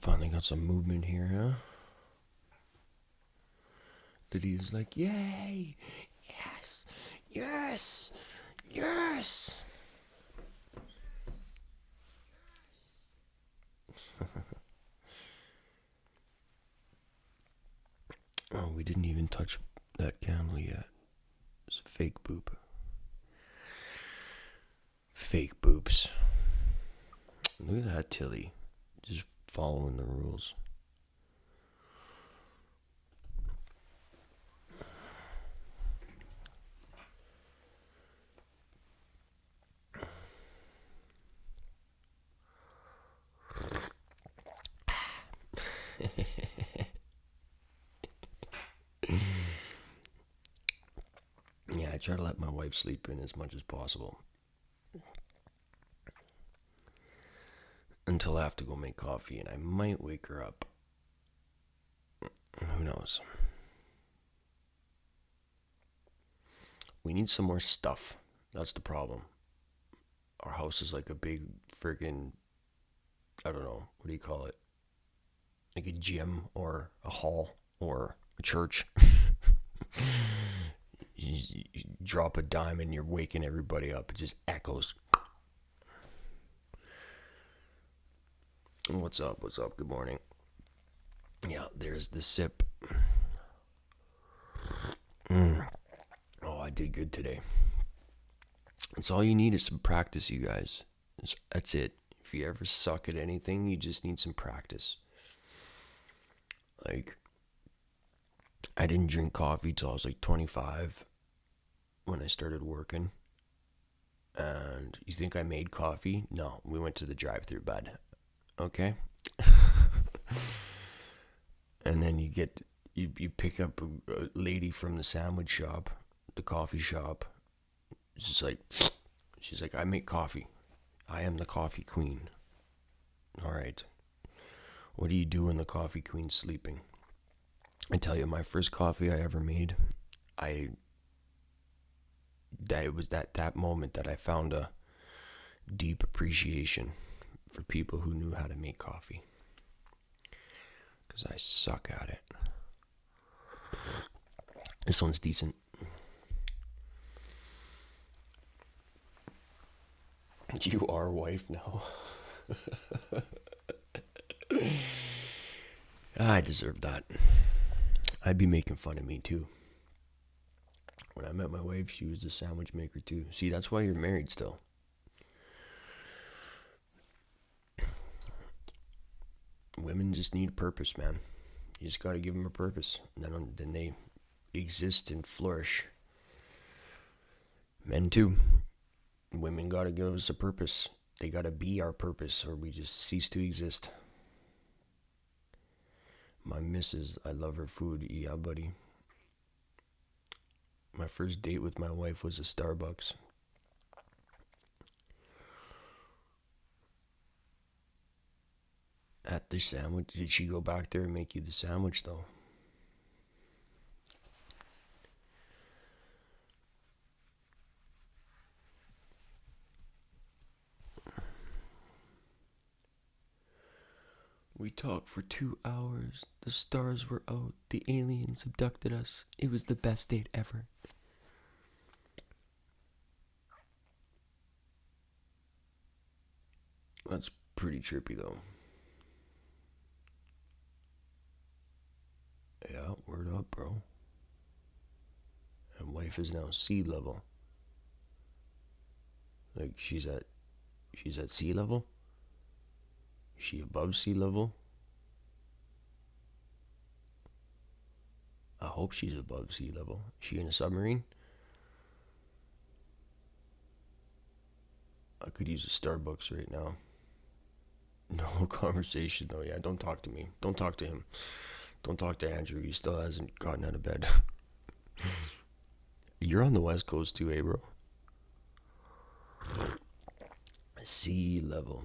Finally got some movement here, huh? Lydia's like, yay! Yes! Yes! Yes! Oh, we didn't even touch that candle yet. It's a fake boop. Fake boops. Look at that Tilly. Just following the rules. Yeah, I try to let my wife sleep in as much as possible. Until I have to go make coffee, and I might wake her up. Who knows? We need some more stuff. That's the problem. Our house is like a big friggin', I don't know, what do you call it? Like a gym or a hall or a church. you drop a dime and you're waking everybody up. It just echoes. What's up? What's up? Good morning. Yeah, there's the sip. Oh, I did good today. That's all you need is some practice, you guys. That's it. If you ever suck at anything, you just need some practice. Like, I didn't drink coffee till I was like 25 when I started working. And you think I made coffee? No, we went to the drive-thru, bud. Okay? And then you pick up a lady from the sandwich shop, the coffee shop. She's like, I make coffee. I am the coffee queen. All right. What do you do when the coffee queen's sleeping? I tell you, my first coffee I ever made, it was that moment that I found a deep appreciation for people who knew how to make coffee. Because I suck at it. This one's decent. You are wife now. I deserve that. I'd be making fun of me too. When I met my wife, she was a sandwich maker too. See, that's why you're married still. Women just need purpose, man. You just gotta give them a purpose. And then they exist and flourish. Men too. Women gotta give us a purpose. They gotta be our purpose, or we just cease to exist. My missus, I love her food. Yeah, buddy. My first date with my wife was a Starbucks. At the sandwich. Did she go back there and make you the sandwich, though? We talked for 2 hours. The stars were out. The aliens abducted us. It was the best date ever. That's pretty trippy, though. Yeah, word up, bro. And wife is now sea level. Like, she's at sea level? Is she above sea level? I hope she's above sea level. Is she in a submarine? I could use a Starbucks right now. No conversation though. Yeah, don't talk to me. Don't talk to him. Don't talk to Andrew. He still hasn't gotten out of bed. You're on the West Coast too, eh, bro? Sea level.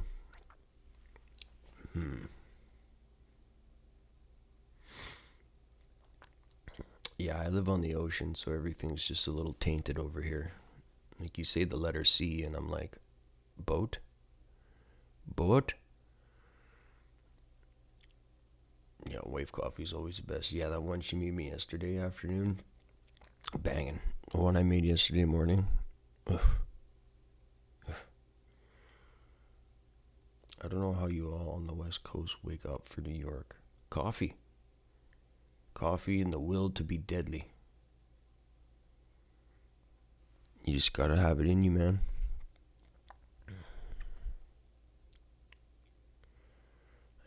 Yeah, I live on the ocean, so everything's just a little tainted over here. Like, you say the letter C, and I'm like, boat? Boat? Yeah, wave coffee is always the best. Yeah, that one she made me yesterday afternoon, banging. The one I made yesterday morning, ugh. I don't know how you all on the West Coast wake up for New York. Coffee. Coffee and the will to be deadly. You just gotta have it in you, man.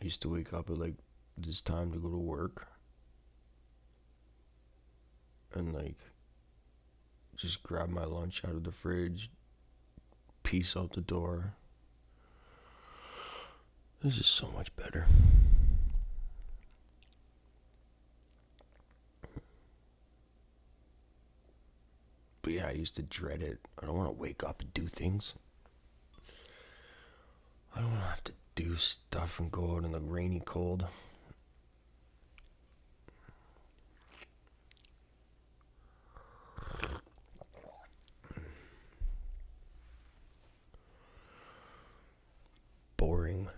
I used to wake up at like this time to go to work and like just grab my lunch out of the fridge, peace out the door. This is so much better. But yeah, I used to dread it. I don't want to wake up and do things. I don't want to have to do stuff and go out in the rainy cold. Boring.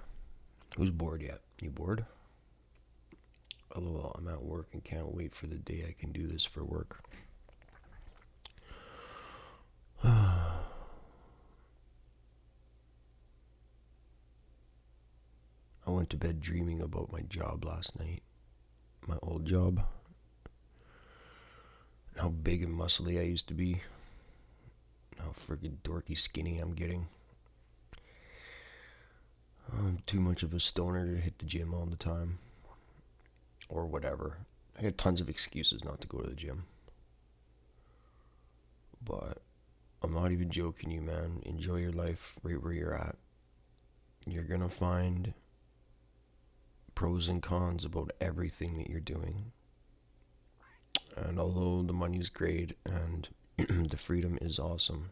Who's bored yet? You bored? LOL, I'm at work and can't wait for the day I can do this for work. I went to bed dreaming about my job last night. My old job. And how big and muscly I used to be. How friggin' dorky skinny I'm getting. I'm too much of a stoner to hit the gym all the time. Or whatever. I got tons of excuses not to go to the gym. But I'm not even joking you, man. Enjoy your life right where you're at. You're gonna find pros and cons about everything that you're doing. And although the money's great and the freedom is awesome,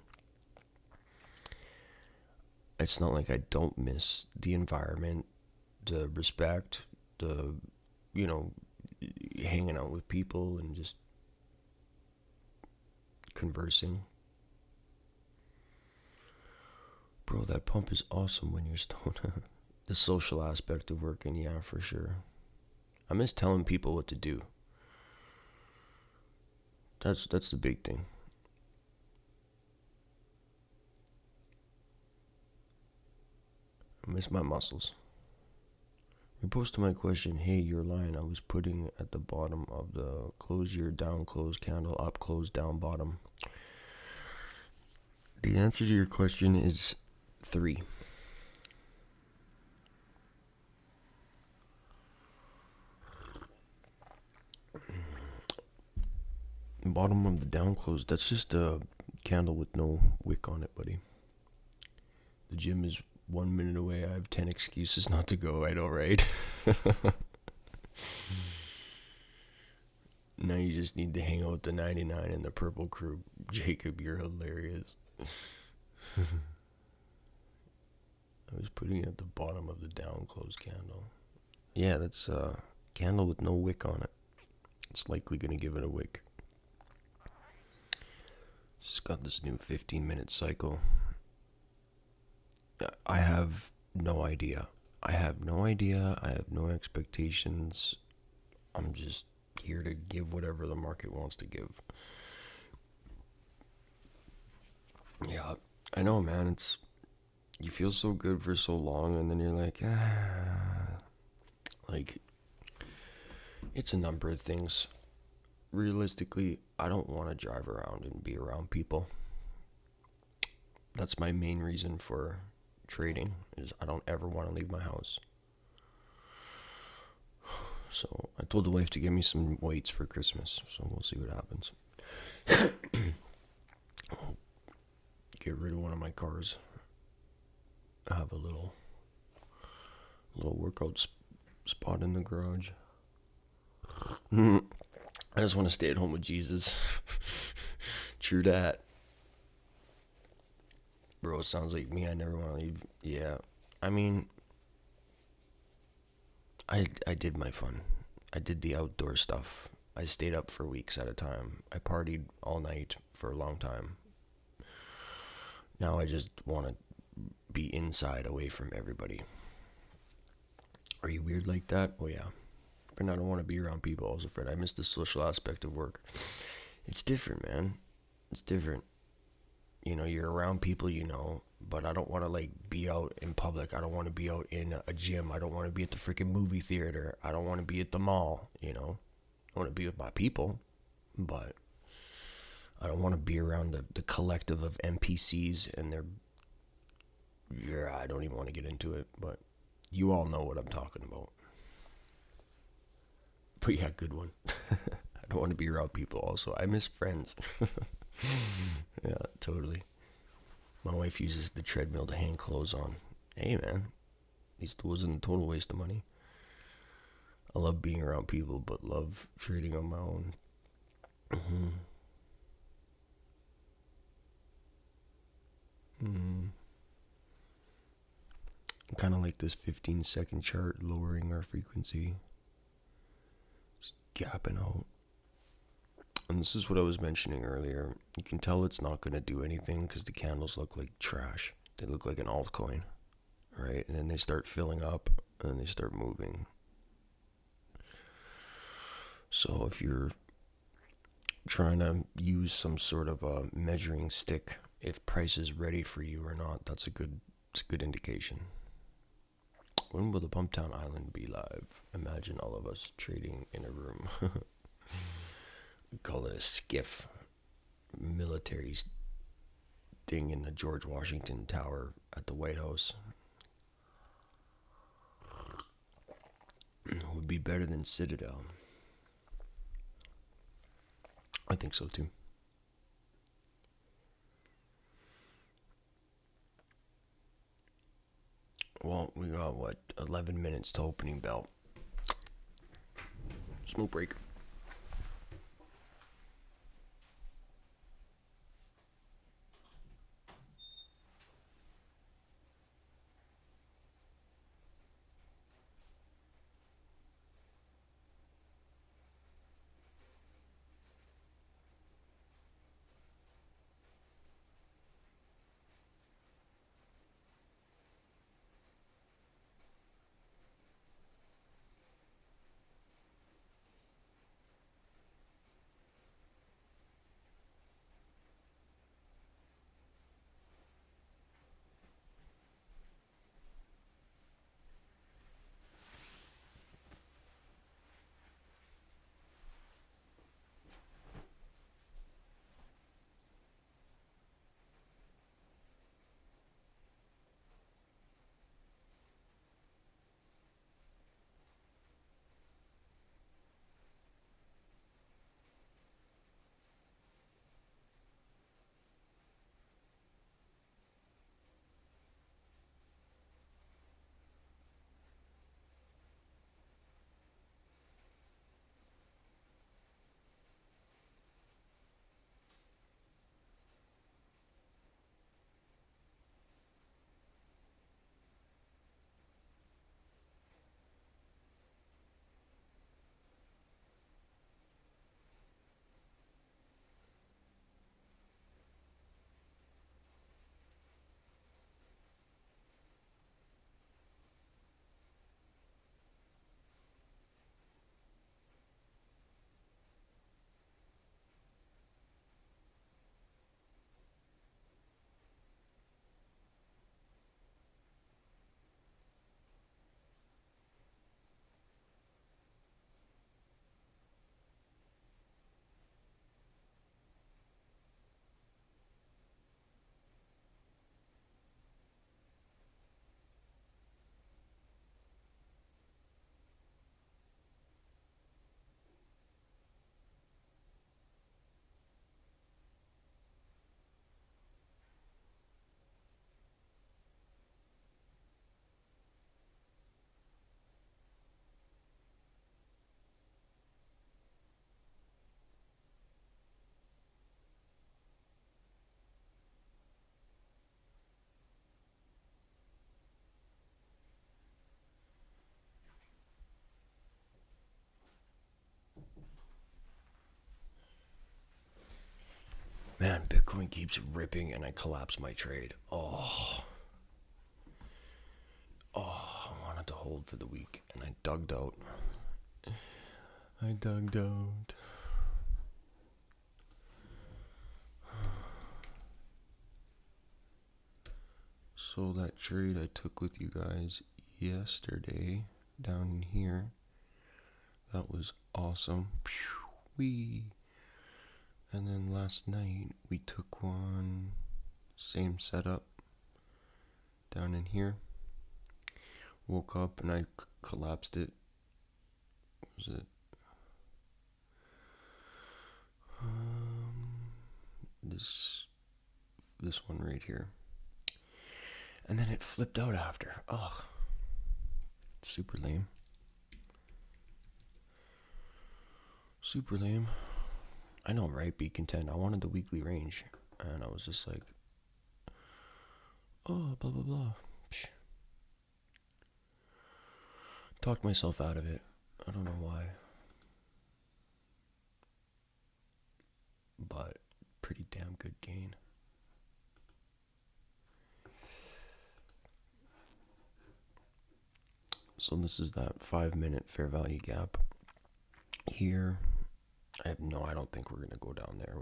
it's not like I don't miss the environment, the respect, the, hanging out with people and just conversing. Bro, that pump is awesome when you're stoned. The social aspect of working, yeah, for sure. I miss telling people what to do. That's the big thing. I miss my muscles. Repose to my question, hey, you're lying. I was putting at the bottom of the close your down, close candle, up, close, down, bottom. The answer to your question is 3. Bottom of the down close, that's just a candle with no wick on it, buddy. The gym is 1 minute away. I have 10 excuses not to go. I know, right? Now you just need to hang out with the 99 and the purple crew. Jacob, you're hilarious. I was putting it at the bottom of the down close candle. Yeah, that's a candle with no wick on it. It's likely going to give it a wick. It's got this new 15-minute cycle. I have no idea. I have no expectations. I'm just here to give whatever the market wants to give. Yeah, I know, man. You feel so good for so long, and then you're like, like, it's a number of things. Realistically, I don't want to drive around and be around people. That's my main reason for trading, is I don't ever want to leave my house. So I told the wife to get me some weights for Christmas, so we'll see what happens. Get rid of one of my cars. I have a little workout spot in the garage. I just want to stay at home with Jesus. True that. Bro, it sounds like me. I never want to leave. Yeah. I mean, I did my fun. I did the outdoor stuff. I stayed up for weeks at a time. I partied all night for a long time. Now I just want to be inside, away from everybody. Are you weird like that? Oh yeah. And I don't want to be around people also, Fred. I miss the social aspect of work. It's different, man. It's different. You know, you're around people you know, but I don't want to, like, be out in public. I don't want to be out in a gym. I don't want to be at the freaking movie theater. I don't want to be at the mall, you know. I want to be with my people, but I don't want to be around the collective of NPCs and their... Yeah, I don't even want to get into it, but you all know what I'm talking about. But yeah, good one. I don't want to be around people also. I miss friends. Yeah, totally. My wife uses the treadmill to hang clothes on. Hey, man. At least it wasn't a total waste of money. I love being around people, but love trading on my own. Mm-hmm. Mm-hmm. Kind of like this 15-second chart lowering our frequency. Just gapping out. And this is what I was mentioning earlier. You can tell it's not going to do anything because the candles look like trash. They look like an altcoin, right? And then they start filling up and then they start moving. So if you're trying to use some sort of a measuring stick, if price is ready for you or not, it's a good indication. When will the Pumptown Island be live? Imagine all of us trading in a room. We call it a skiff. Military thing in the George Washington Tower at the White House. Would be better than Citadel. I think so too. Well, we got 11 minutes to opening bell. Smoke break. Man, Bitcoin keeps ripping and I collapse my trade. I wanted to hold for the week and I dugged out. I dug out. So that trade I took with you guys yesterday down in here, that was awesome. Wee. And then last night we took one, same setup down in here. Woke up and I collapsed it. What was it? This one right here. And then it flipped out after. Ugh. Super lame. Super lame. I know, right? Be content. I wanted the weekly range. And I was just like, oh, blah, blah, blah. Psh. Talked myself out of it. I don't know why. But pretty damn good gain. So this is that 5-minute fair value gap. Here, I don't think we're going to go down there.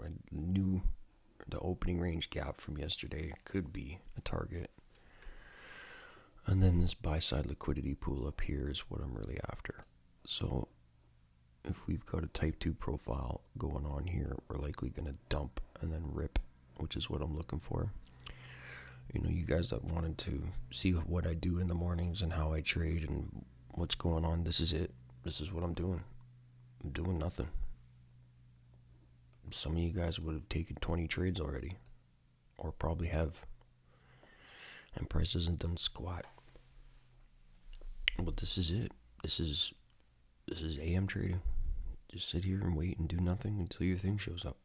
The opening range gap from yesterday could be a target. And then this buy side liquidity pool up here is what I'm really after. So if we've got a type 2 profile going on here, we're likely going to dump and then rip, which is what I'm looking for. You know, you guys that wanted to see what I do in the mornings and how I trade and what's going on, this is it. This is what I'm doing. I'm doing nothing. Some of you guys would have taken 20 trades already, or probably have, and price hasn't done squat. But this is it. This is AM trading. Just sit here and wait and do nothing until your thing shows up.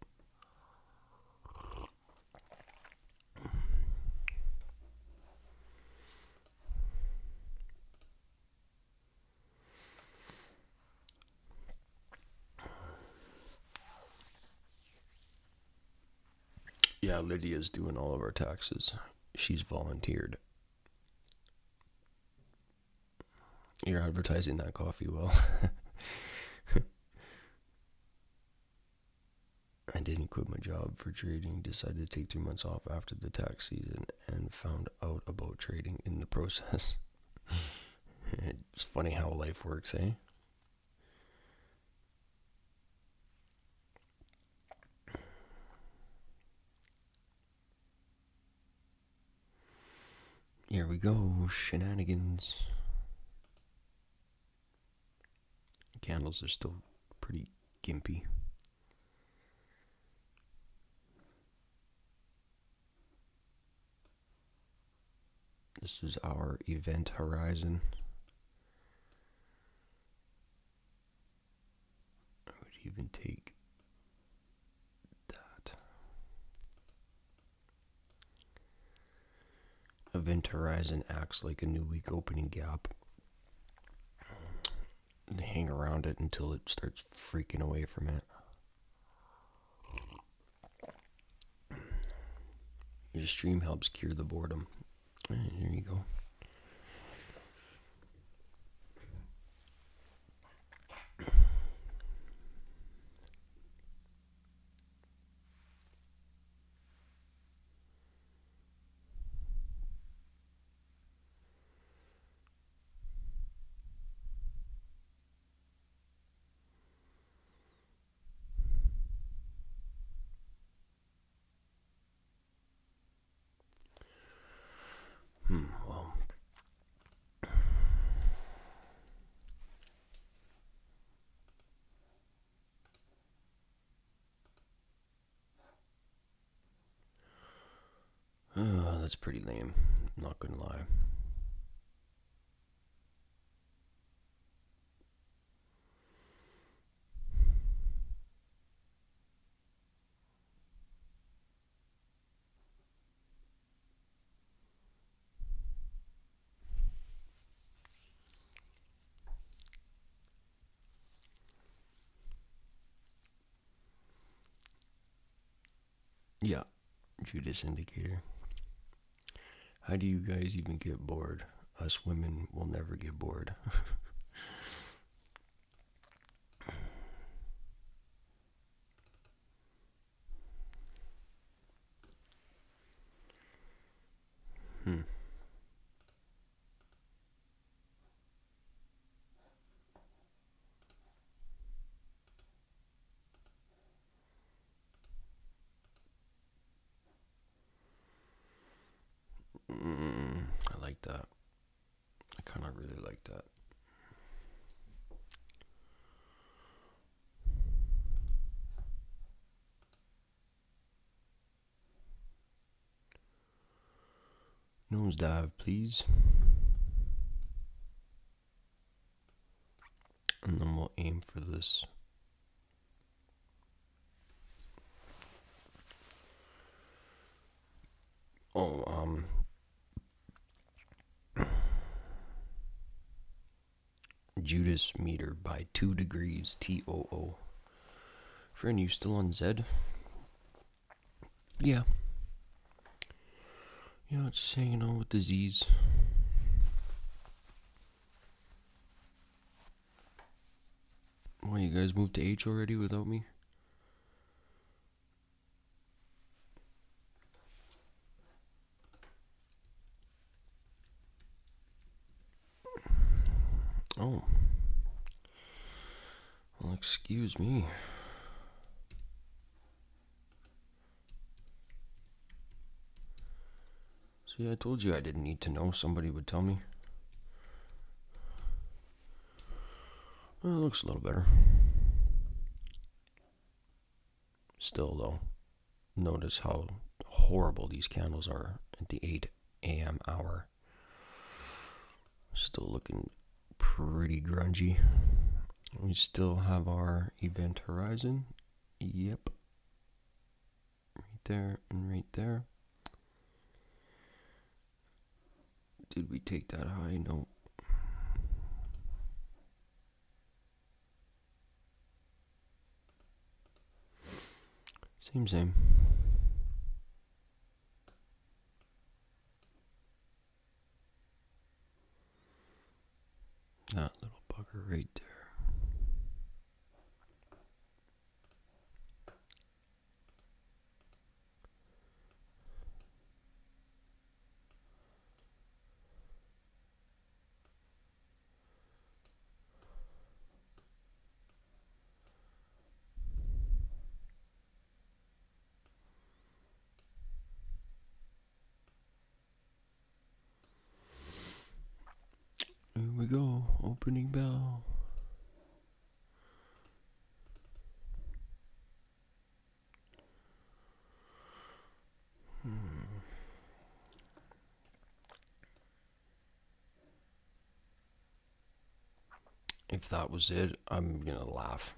Yeah, Lydia's doing all of our taxes. She's volunteered. You're advertising that coffee well. I didn't quit my job for trading. Decided to take 2 months off after the tax season and found out about trading in the process. It's funny how life works, eh? Here we go, shenanigans. Candles are still pretty gimpy. This is our event horizon. I would even take that. Event horizon acts like a new week opening gap. And hang around it until it starts freaking away from it. Your stream helps cure the boredom. And here you go. Well, that's pretty lame. I'm not gonna lie. Yeah, Judas indicator. How do you guys even get bored? Us women will never get bored. nosedive, please. And then we'll aim for this. Oh, Judas meter by 2 degrees, TOO. Fren, you still on Z? Yeah. Just hanging on with the Z's. Why, you guys moved to H already without me? Oh. Well, excuse me. See, I told you I didn't need to know. Somebody would tell me. Well, it looks a little better. Still, though, notice how horrible these candles are at the 8 a.m. hour. Still looking pretty grungy. We still have our event horizon. Yep. Right there and right there. Did we take that high? No. Same. That little bugger right there. Here we go, opening bell. If that was it, I'm gonna laugh.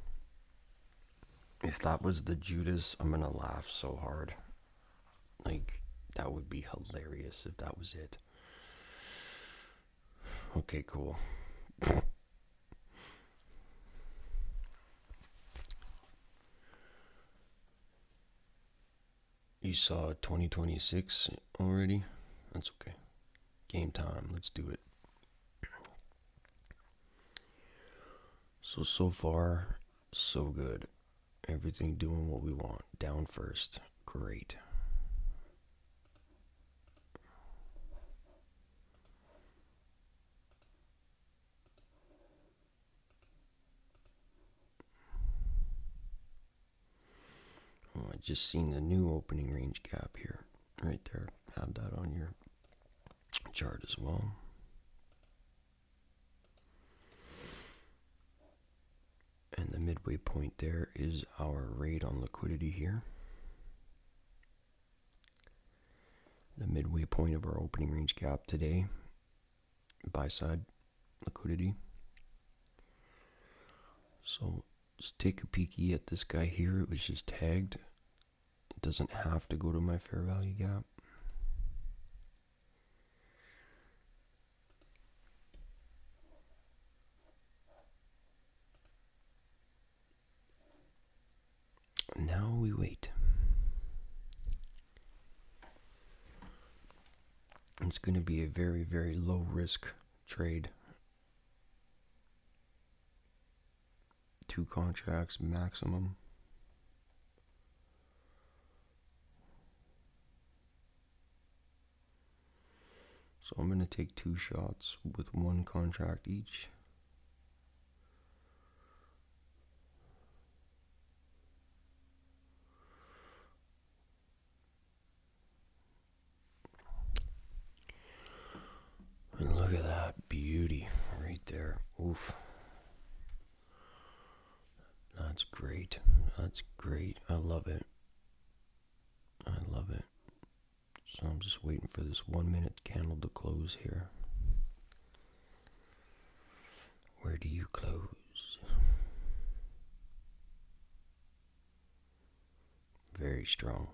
If that was the Judas, I'm gonna laugh so hard. Like, that would be hilarious if that was it. Okay, cool. You saw 2026 already? That's okay. Game time. Let's do it. So far, so good. Everything doing what we want. Down first. Great. Oh, I just seen the new opening range gap here. Right there. Have that on your chart as well. And the midway point there is our rate on liquidity here. The midway point of our opening range gap today. Buy side liquidity. So let's take a peeky at this guy here. It was just tagged. It doesn't have to go to my fair value gap. Now we wait. It's going to be a very, very low risk trade. 2 contracts maximum. So I'm going to take 2 shots with 1 contract each. And look at that beauty right there. Oof. That's great. That's great. I love it. I love it. So I'm just just waiting for this 1 minute candle to close here. Where do you close? Very strong.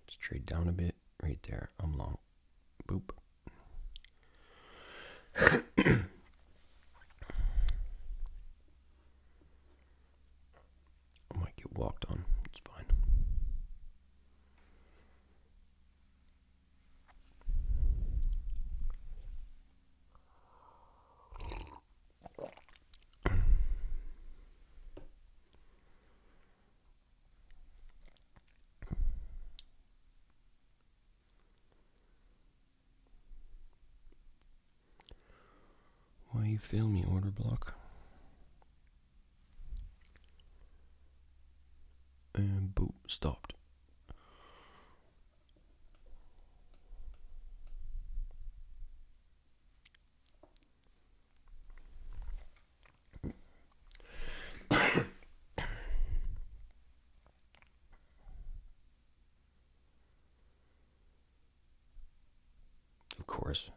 Let's trade down a bit. Right there. I'm long. Boop. I might get walked on. It's fine. Why you fail me, order block? And boop, stopped. Of course.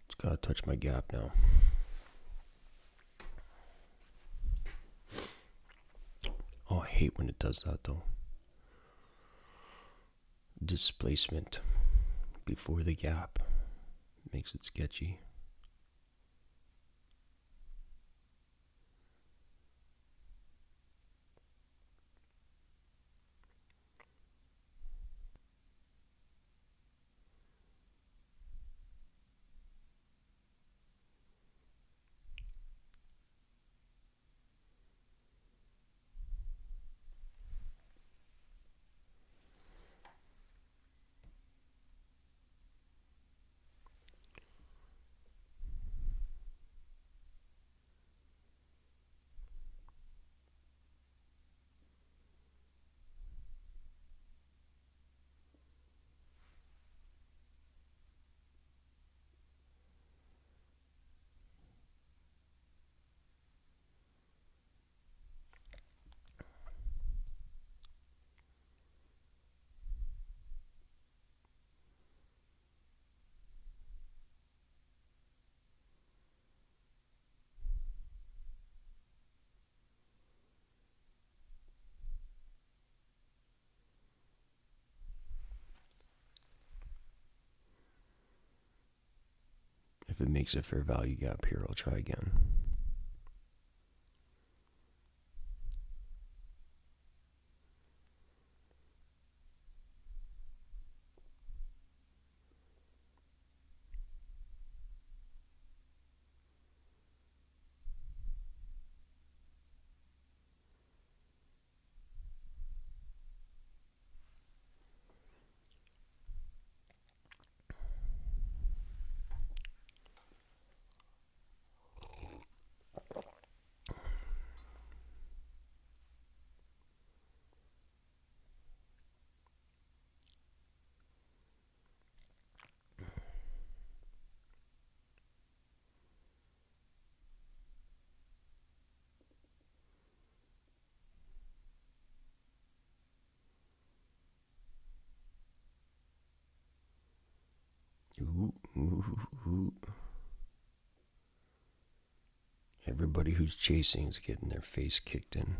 It's gotta touch my gap now. Oh, I hate when it does that though. Displacement before the gap makes it sketchy. If it makes a fair value gap here, I'll try again. Ooh, ooh, ooh. Everybody who's chasing is getting their face kicked in.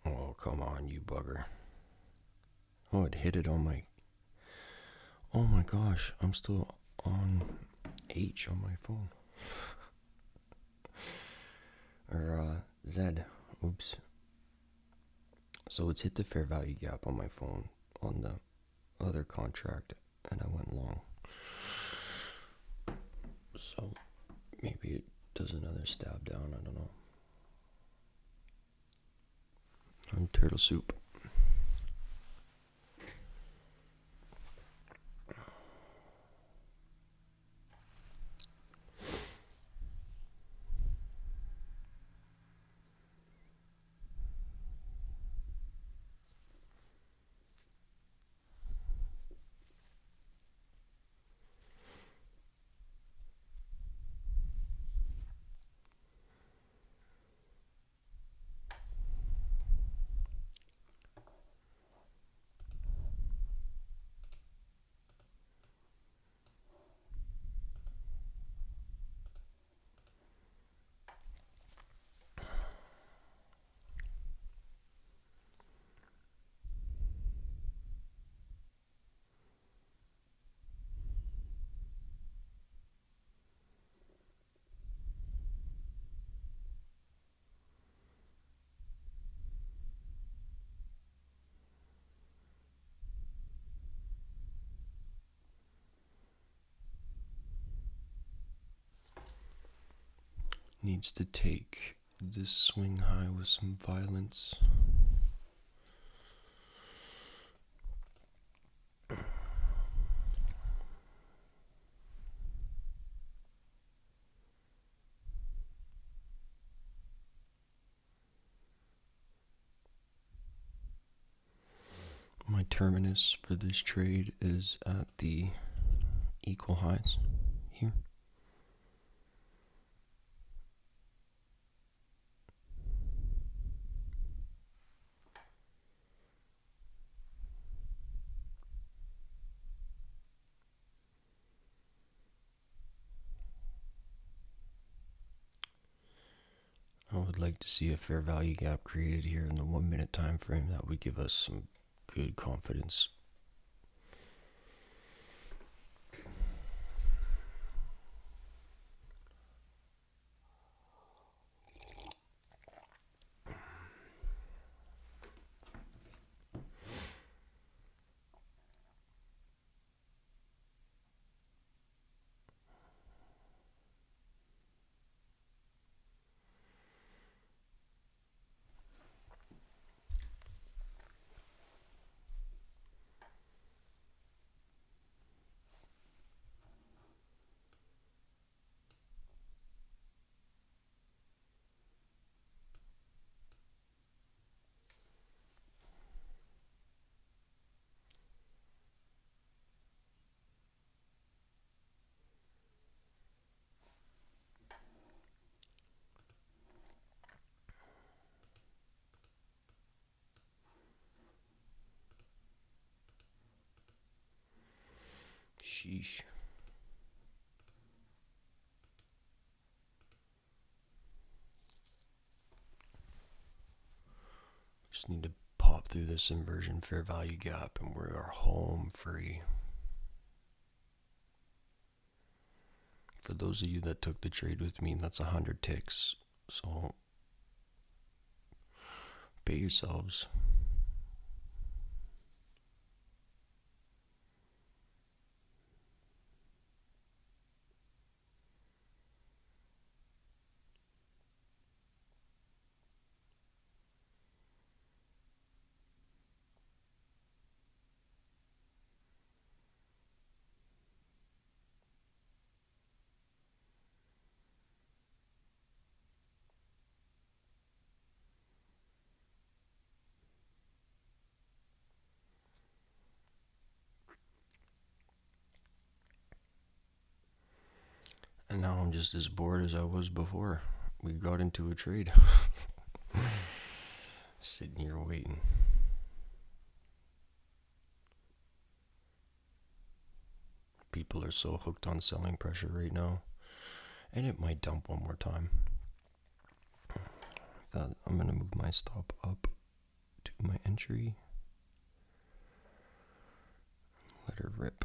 Oh, come on, you bugger. Oh, it hit it on my... Oh my gosh, I'm still on H on my phone. or Z. Oops. So it's hit the fair value gap on my phone on the other contract, and I went long. So maybe it does another stab down. I don't know. On turtle soup. Needs to take this swing high with some violence. My terminus for this trade is at the equal highs here. I would like to see a fair value gap created here in the 1 minute time frame. That would give us some good confidence. Sheesh. Just need to pop through this inversion fair value gap and we are home free. For those of you that took the trade with me, that's 100 ticks. So pay yourselves. And now I'm just as bored as I was before we got into a trade. Sitting here waiting. People are so hooked on selling pressure right now. And it might dump one more time. I'm going to move my stop up to my entry. Let her rip.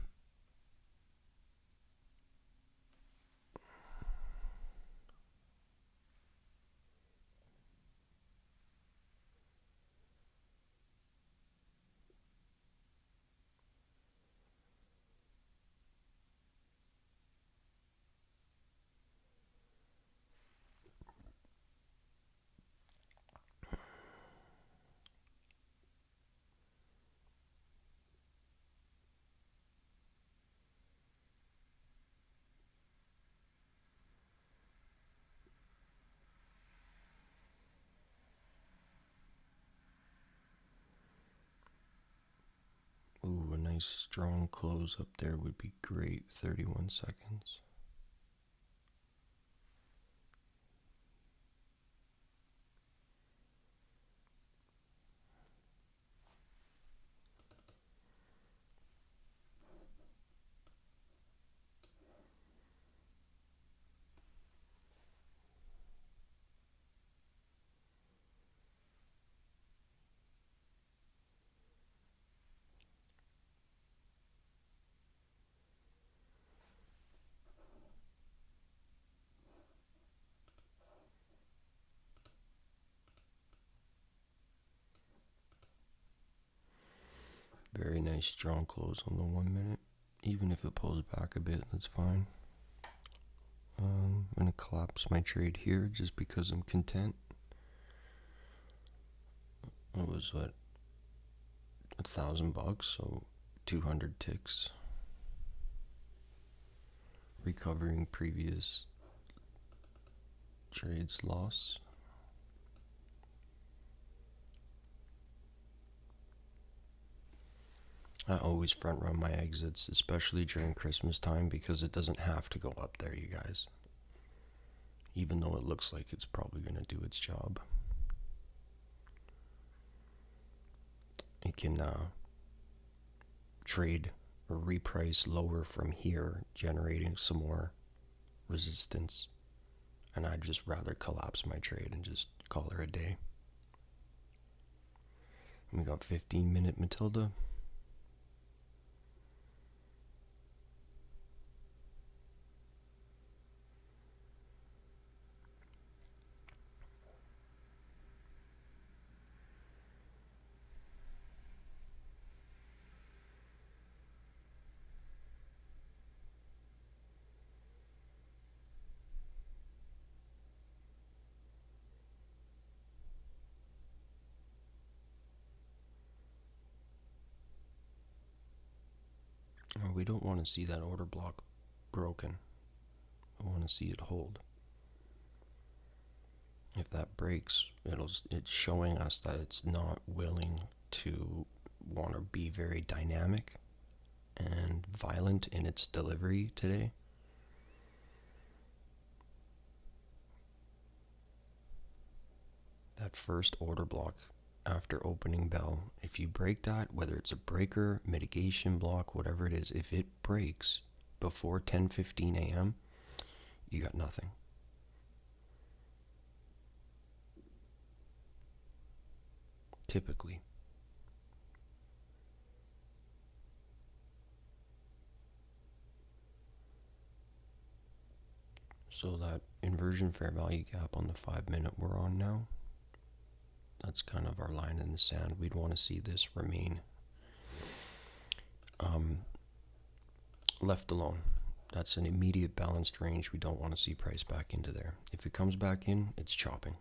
nice strong close up there would be great. 31 seconds. Very nice strong close on the 1 minute. Even if it pulls back a bit, that's fine. I'm gonna collapse my trade here just because I'm content. It was what, $1,000, so 200 ticks. Recovering previous trades loss. I always front run my exits, especially during Christmas time, because it doesn't have to go up there, you guys. Even though it looks like it's probably going to do its job. It can trade or reprice lower from here, generating some more resistance. And I'd just rather collapse my trade and just call her a day. We got 15-minute Matilda. We don't want to see that order block broken. I want to see it hold. If that breaks, it's showing us that it's not willing to want to be very dynamic and violent in its delivery today. That first order block after opening bell, if you break that, whether it's a breaker, mitigation block, whatever it is, if it breaks before 10:15 a.m., you got nothing. Typically. So that inversion fair value gap on the 5-minute we're on now, that's kind of our line in the sand. We'd want to see this remain left alone. That's an immediate balanced range. We don't want to see price back into there. If it comes back in, it's chopping.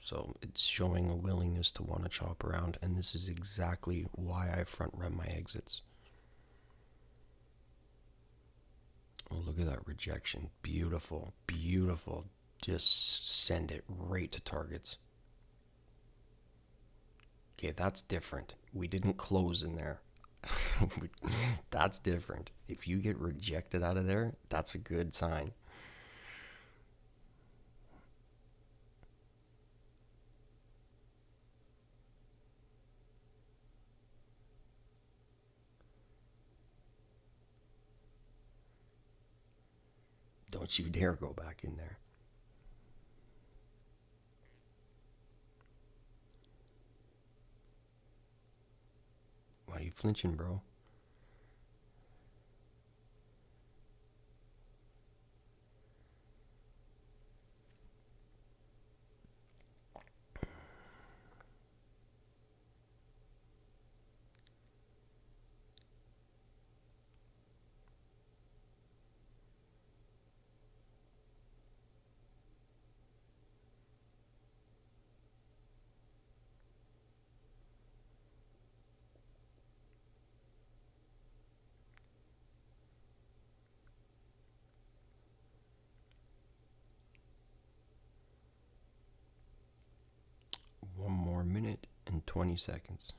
So it's showing a willingness to want to chop around, and this is exactly why I front run my exits. Oh, look at that rejection. Beautiful, beautiful. Just send it right to targets. Okay, that's different. We didn't close in there. That's different. If you get rejected out of there, that's a good sign. Don't you dare go back in there. Why are you flinching, bro? 20 seconds.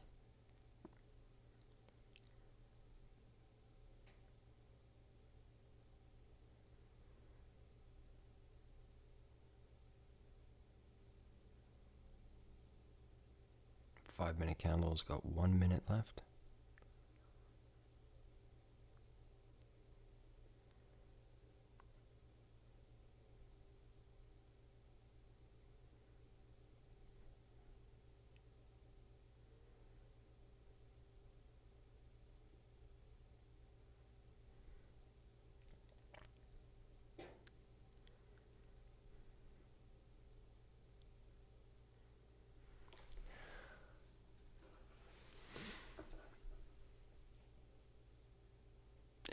Five-minute candle's got 1 minute left.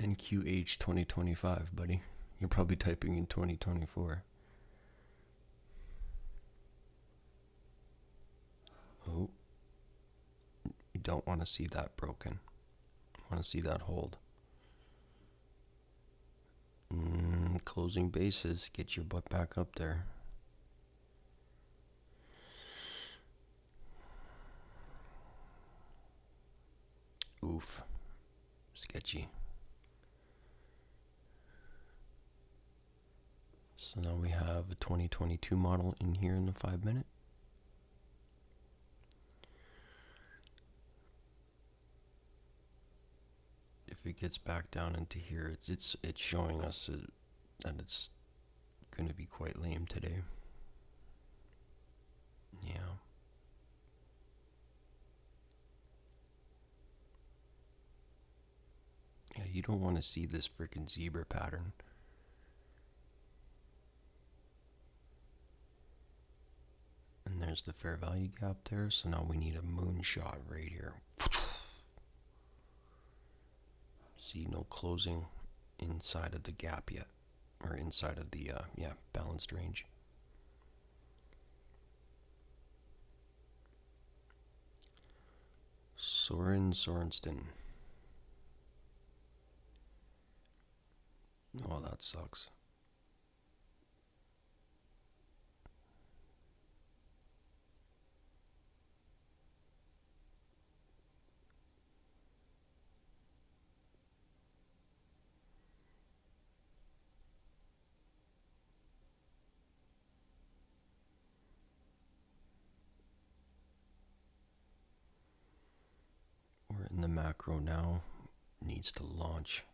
NQH 2025, buddy. You're probably typing in 2024. Oh. You don't want to see that broken. You want to see that hold. Closing bases. Get your butt back up there. Oof. Sketchy. So now we have a 2022 model in here in the 5 minute. If it gets back down into here, it's showing us that it's going to be quite lame today. Yeah. Yeah, you don't want to see this freaking zebra pattern. And there's the fair value gap there, so now we need a moonshot right here. See, no closing inside of the gap yet, or inside of the balanced range. Sorensen. Oh, that sucks. We're in the macro now. Needs to launch.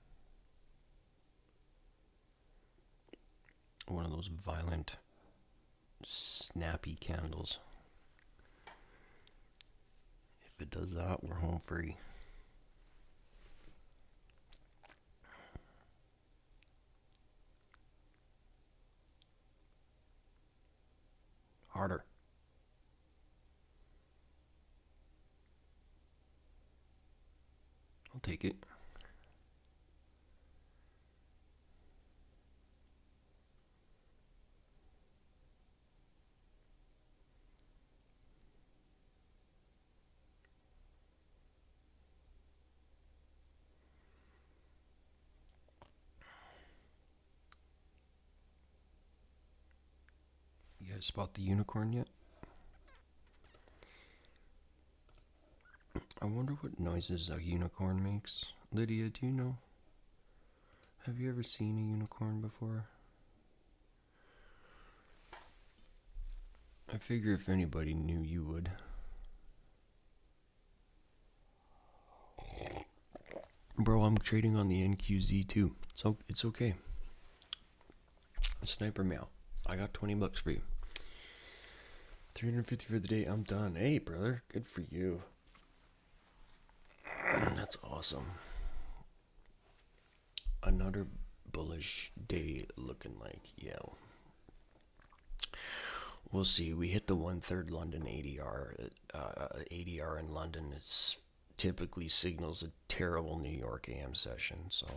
One of those violent, snappy candles. If it does that, we're home free. Harder. I'll take it. You guys spot the unicorn yet? I wonder what noises a unicorn makes. Lydia, do you know? Have you ever seen a unicorn before? I figure if anybody knew, you would. Bro, I'm trading on the NQZ too. So it's okay. Sniper me out. I got $20 for you. 350 for the day. I'm done. Hey, brother. Good for you. That's awesome. Another bullish day looking like, yeah. We'll see. We hit the 1/3 London ADR. ADR in London is typically signals a terrible New York AM session, so.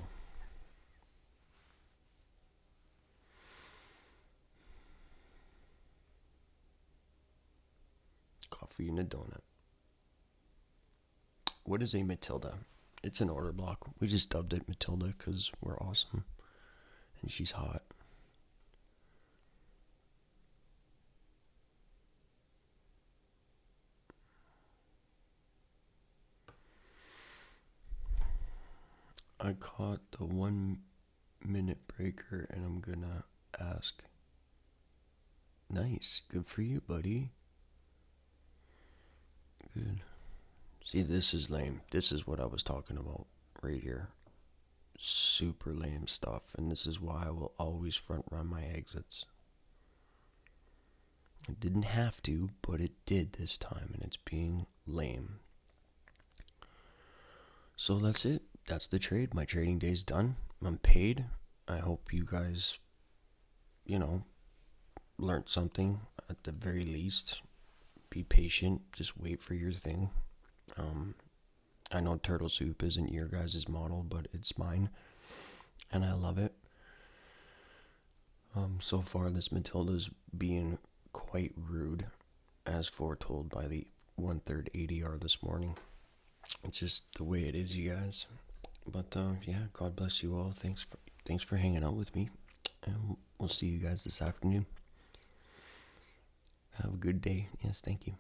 Coffee and a donut. What is a Matilda? It's an order block. We just dubbed it Matilda because we're awesome. And she's hot. I caught the 1 minute breaker and I'm gonna ask. Nice. Good for you, buddy. Good. See, this is lame. This is what I was talking about right here. Super lame stuff, and this is why I will always front run my exits. It didn't have to, but it did this time, and it's being lame. So that's it. That's the trade. My trading day's done. I'm paid. I hope you guys, learned something at the very least. Be patient. Just wait for your thing. I know turtle soup isn't your guys' model, but it's mine, and I love it. So far, this Matilda's being quite rude, as foretold by the 1/3 ADR this morning. It's just the way it is, you guys. But yeah, God bless you all. Thanks for hanging out with me, and we'll see you guys this afternoon. Have a good day. Yes, thank you.